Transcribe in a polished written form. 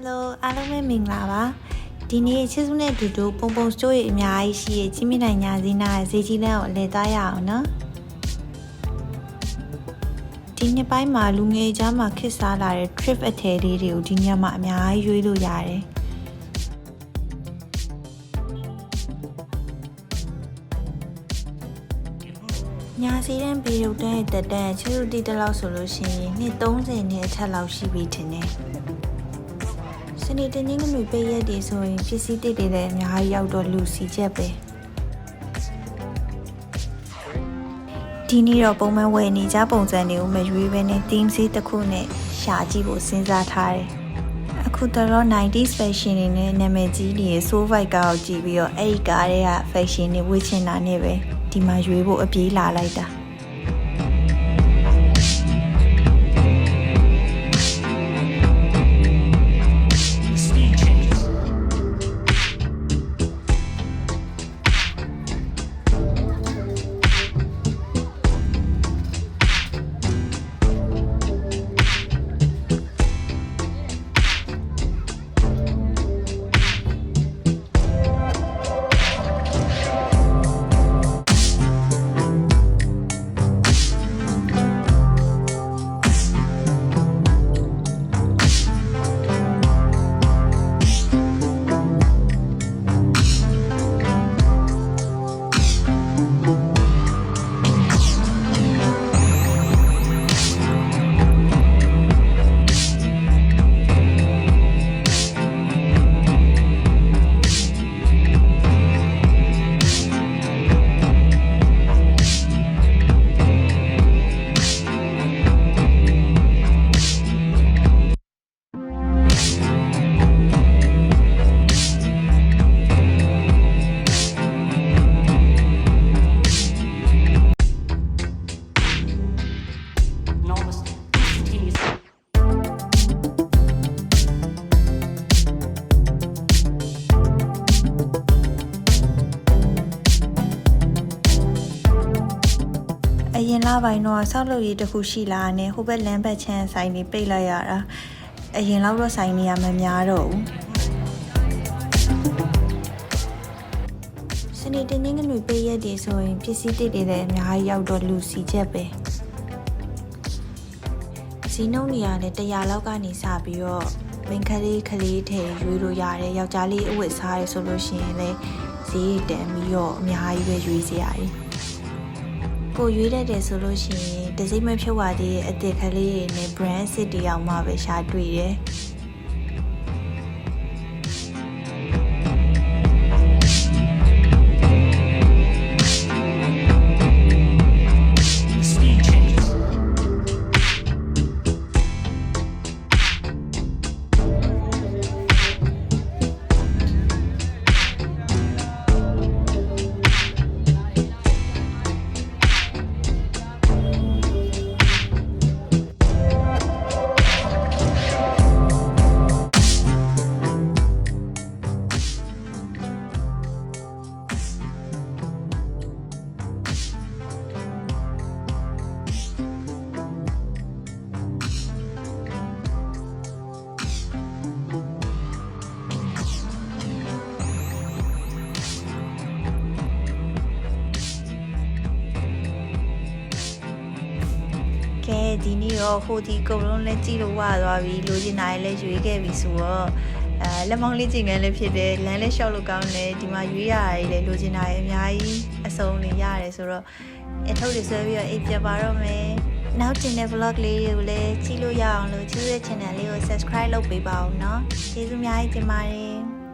Hello အားလုံးပဲမင်္ဂလာပါဒီနေ့ချစ်စုနဲ့အတူတူပုံပုံစတိုးရီအများကြီးရှိရဲ့ကြီးမြင့်နိုင်ညာစည်းနာရဲ့ဈေးကြီးလမ်းကိုအလဲသွားရအောင်နော်ဒီနှစ်ပိုင်းမှာလူငယ်ကြားမှာခစ်စားလာတဲ့ trip အထည်လေးတွေကိုဒီညမှာအများကြီးရွေးလို့ရတယ်ညာစီတန်းပေရုတ်တန်းရဲ့တက်တန်းချစ်စုတီးတလောက်ဆိုလို့ရှိရင်နှစ်30နဲ့အထက်လောက်ရှိပြီထင်တယ်စနေတနင်္ဂနွေပိတ်ရက်တွေဆိုရင်ပစ္စည်းတွေလည်းအများကြီးရောက်တော့လူစီချက်ပဲဒီနေ့တော့ပုံမှန်ဝယ်နေကြပုံစံတွေကိုမရွေးဘဲနဲ့ theme စီးတစ်ခုနဲ့ရှာကြည့်ဖို့စဉ်းစားထားတယ်အခုတော့ 90s fashion တွေနဲ့နာမည်ကြီးတွေ soul vibe ကားကိုကြည့်ပြီးတော့အဲ့ဒီကားတွေက fashion တွေဝတ်ချင်တာနဲ့ပဲဒီမှာရွေးဖို့အပြေးလာလိုက်တာအရင်လပိုင်းတော့ဆောက်လုပ်ရေးတစ်ခုရှိလာနဲ့ဟိုဘက်လမ်းဘက်ချမ်းဆိုင်တွေပိတ်လိုက်ရတာအရင်လောက်တော့ဆိုင်နေရမများတော့ဘူးစနေတနင်္ဂနွေပိတ်ရက်တွေဆိုရင်ပစ္စည်းတွေလည်းအများကြီးရောက်တော့လူစီချက်ပဲဈေးနှုန်းတွေလည်း100လောက်ကနေစပြီးတော့မင်းကလေးထည့်ရွေးလို့ရတယ်ယောက်ျားလေးအဝတ်စားရဆိုလို့ရှိရင်လည်းဈေးတန်ပြီးတော့အများကြီးပဲရွေးစရာတွေကိုရွေးတတ်တယ်ဆိုလို့ရှိရင်တစိမ့်မဖြုတ်ပါသေးတဲ့အသစ်ကလေးတွေနဲ့ brand စစ်တွေအောင်မှပဲရှာတွေ့တယ်ကဲဒီနေ့တော့ဟိုဒီကုံလုံးလည်းကြည့်လို့ဝသွားပြီလိုချင်တာလည်းရွေးခဲ့ပြီဆိုတော့လက်မောင်းလေးကျင်ကန်းလည်းဖြစ်တယ်လမ်းလည်းလျှောက်လို့ကောင်းတယ်ဒီမှာရွေးရတယ်လေလိုချင်တာအများကြီးအစုံနေရတယ်ဆိုတော့အထုတ်တွေဆွဲပြီးတော့အိပ်ပြပါတော့မယ်နောက်တင်တဲ့ vlog လေးတွေကိုလည်းကြည့်လို့ရအောင်လို့ချစ်ရဲ့ channel လေးကို subscribe လုပ်ပေးပါဦးเนาะကျေးဇူးအများကြီးတင်ပါတယ်